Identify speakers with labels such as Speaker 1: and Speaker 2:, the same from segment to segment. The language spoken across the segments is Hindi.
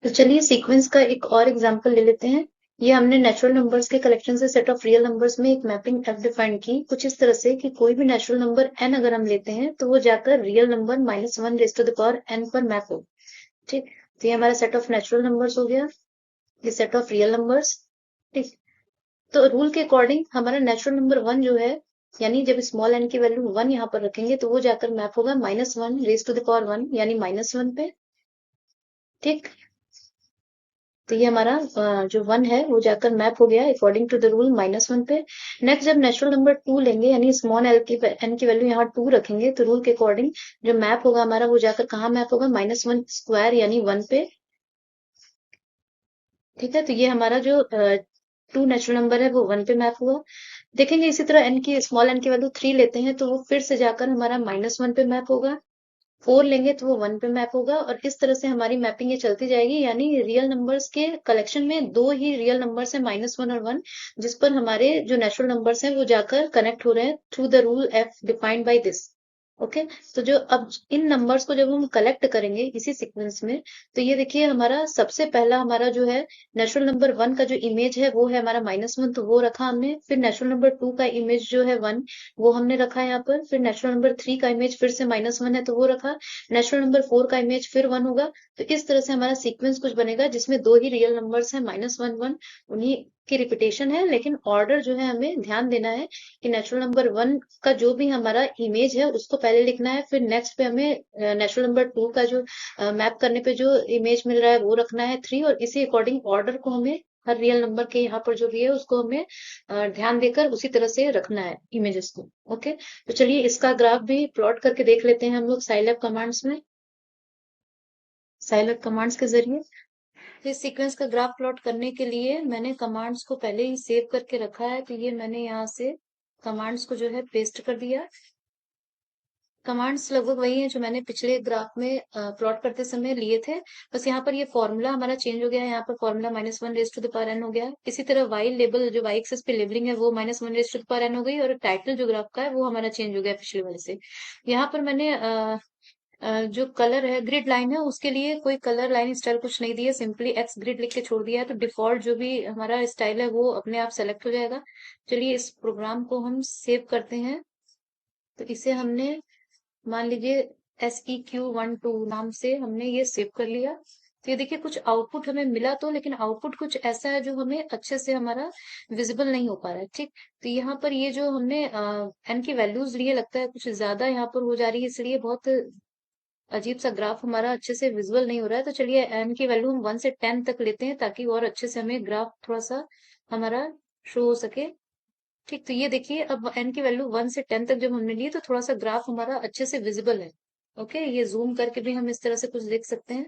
Speaker 1: तो चलिए सीक्वेंस का एक और एग्जांपल ले लेते हैं। ये हमने नेचुरल नंबर्स के कलेक्शन से सेट ऑफ रियल नंबर्स में एक मैपिंग एफ डिफाइन की कुछ इस तरह से कि कोई भी नेचुरल नंबर एन अगर हम लेते हैं तो वो जाकर real number -1 raise to the power n पर मैप हो। ठीक, तो ये हमारा सेट ऑफ नेचुरल नंबर्स हो गया, ये सेट ऑफ रियल नंबर्स। ठीक, तो रूल के अकॉर्डिंग हमारा नेचुरल नंबर वन जो है, यानी जब स्मॉल एन की वैल्यू वन यहाँ पर रखेंगे तो वो जाकर मैप होगा -1 raise to the power one यानी -1 पे। ठीक, तो ये हमारा जो वन है वो जाकर मैप हो गया अकॉर्डिंग टू द रूल -1 पे। नेक्स्ट जब नेचुरल नंबर टू लेंगे यानी स्मॉल एन की वैल्यू यहाँ टू रखेंगे तो रूल के अकॉर्डिंग जो मैप होगा हमारा वो जाकर कहाँ मैप होगा -1 स्क्वायर यानी वन पे। ठीक है, तो ये हमारा जो टू नेचुरल नंबर है वो वन पे मैप हुआ। देखेंगे इसी तरह एन की स्मॉल एन की वैल्यू थ्री लेते हैं तो वो फिर से जाकर हमारा -1 पे मैप होगा। फोर लेंगे तो वो वन पे मैप होगा और इस तरह से हमारी मैपिंग ये चलती जाएगी, यानी रियल नंबर्स के कलेक्शन में दो ही रियल नंबर्स है -1 और वन, जिस पर हमारे जो नेचुरल नंबर्स हैं वो जाकर कनेक्ट हो रहे हैं through the rule F defined by this. Okay, तो जो अब इन नंबर्स को जब हम कलेक्ट करेंगे इसी सीक्वेंस में, तो ये देखिए हमारा सबसे पहला हमारा जो है नेचुरल नंबर वन का जो इमेज है वो है हमारा -1, तो वो रखा हमने। फिर नेचुरल नंबर टू का इमेज जो है वन, वो हमने रखा है यहाँ पर। फिर नेचुरल नंबर थ्री का इमेज फिर से -1 है तो वो रखा। नेचुरल नंबर फोर का इमेज फिर वन होगा। तो इस तरह से हमारा सीक्वेंस कुछ बनेगा जिसमें दो ही रियल नंबर्स हैं -1 1, उन्हीं की रिपीटेशन है, लेकिन ऑर्डर जो है हमें ध्यान देना है कि नेचुरल नंबर वन का जो भी हमारा इमेज है उसको पहले लिखना है, फिर नेक्स्ट पे हमें नेचुरल नंबर टू का जो मैप करने पे जो इमेज मिल रहा है वो रखना है थ्री, और इसी अकॉर्डिंग ऑर्डर को हमें हर रियल नंबर के यहाँ पर जो भी है उसको हमें ध्यान देकर उसी तरह से रखना है इमेजेस को। ओके, तो चलिए इसका ग्राफ भी प्लॉट करके देख लेते हैं हम लोग साइलैब कमांड्स में, साइलैब कमांड्स के जरिए। तो इस सीक्वेंस का ग्राफ प्लॉट करने के लिए मैंने कमांड्स को पहले ही सेव करके रखा है, तो ये मैंने यहाँ से कमांड्स को जो है पेस्ट कर दिया। कमांड्स लगभग वही है जो मैंने पिछले ग्राफ में प्लॉट करते समय लिए थे, बस यहाँ पर ये फॉर्मूला हमारा चेंज हो गया है। यहाँ पर formula -1 raise to the power n हो गया है। इसी तरह वाई लेबल जो वाई एक्सिस पे लेबलिंग है वो -1 raise to the power n हो गई, और टाइटल जो ग्राफ का है वो हमारा चेंज हो गया पिछले वाले से। यहाँ पर मैंने जो कलर है ग्रिड लाइन है उसके लिए कोई कलर लाइन स्टाइल कुछ नहीं दिया, सिंपली एक्स ग्रिड लिख के छोड़ दिया है, तो डिफॉल्ट जो भी हमारा स्टाइल है वो अपने आप सेलेक्ट हो जाएगा। चलिए इस प्रोग्राम को हम सेव करते हैं। तो इसे हमने मान लीजिए SEQ12 नाम से हमने ये सेव कर लिया। तो ये देखिए कुछ आउटपुट हमें मिला तो, लेकिन आउटपुट कुछ ऐसा है जो हमें अच्छे से हमारा विजिबल नहीं हो पा रहा है। ठीक, तो यहाँ पर ये जो हमने एन की वैल्यूज लिए लगता है कुछ ज्यादा यहाँ पर हो जा रही है, इसलिए बहुत अजीब सा ग्राफ हमारा अच्छे से विजुअल नहीं हो रहा है। तो चलिए एन की वैल्यू हम 1 से 10 तक लेते हैं ताकि और अच्छे से हमें ग्राफ थोड़ा सा हमारा शो हो सके। ठीक, तो ये देखिए अब एन की वैल्यू 1 से 10 तक जब हमने ली तो थोड़ा सा ग्राफ हमारा अच्छे से विजिबल है। ओके, ये जूम करके भी हम इस तरह से कुछ देख सकते हैं,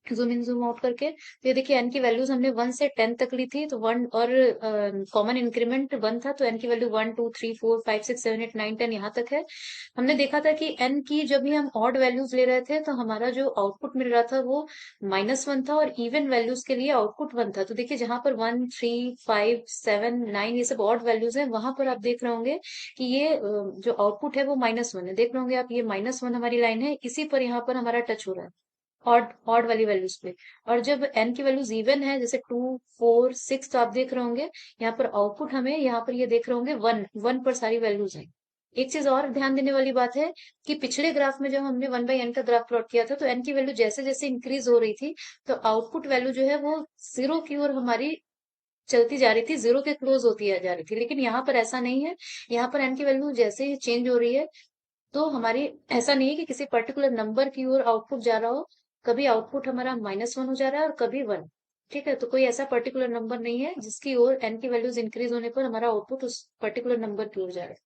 Speaker 1: जूम इन जूम आउट करके। तो ये देखिए एन की वैल्यूज हमने 1 से 10 तक ली थी, तो वन और कॉमन इंक्रीमेंट वन था, तो एन की वैल्यू 1 2 3 4 5 6 7 8 9 10 यहाँ तक है। हमने देखा था कि एन की जब भी हम ऑड वैल्यूज ले रहे थे तो हमारा जो आउटपुट मिल रहा था वो -1 था, और इवन वैल्यूज के लिए आउटपुट वन था। तो देखिए जहां पर 1 3 5 7 9 ये सब ऑड वैल्यूज है, वहां पर आप देख रहे होंगे कि ये जो आउटपुट है वो -1 है। देख रहे होंगे आप, ये -1 हमारी लाइन है, इसी पर यहाँ पर हमारा टच हो रहा है ऑड ऑड वाली वैल्यूज पे। और जब एन की वैल्यूज इवन है जैसे 2 4 6, तो आप देख रहे होंगे यहाँ पर आउटपुट हमें यहाँ पर ये देख रहे होंगे वन वन पर सारी वैल्यूज हैं। एक चीज और ध्यान देने वाली बात है कि पिछले ग्राफ में जब हमने 1/n का ग्राफ प्लॉट किया था तो एन की वैल्यू जैसे जैसे इंक्रीज हो रही थी तो आउटपुट वैल्यू जो है वो जीरो की ओर हमारी चलती जा रही थी, जीरो के क्लोज होती जा रही थी। लेकिन यहाँ पर ऐसा नहीं है, यहाँ पर एन की वैल्यू जैसे ही चेंज हो रही है तो हमारी ऐसा नहीं है कि किसी पर्टिकुलर नंबर की ओर आउटपुट जा रहा हो। कभी आउटपुट हमारा -1 हो जा रहा है और कभी वन। ठीक है, तो कोई ऐसा पर्टिकुलर नंबर नहीं है जिसकी ओर एन की वैल्यूज इंक्रीज होने पर हमारा आउटपुट उस पर्टिकुलर नंबर की ओर जा रहा है।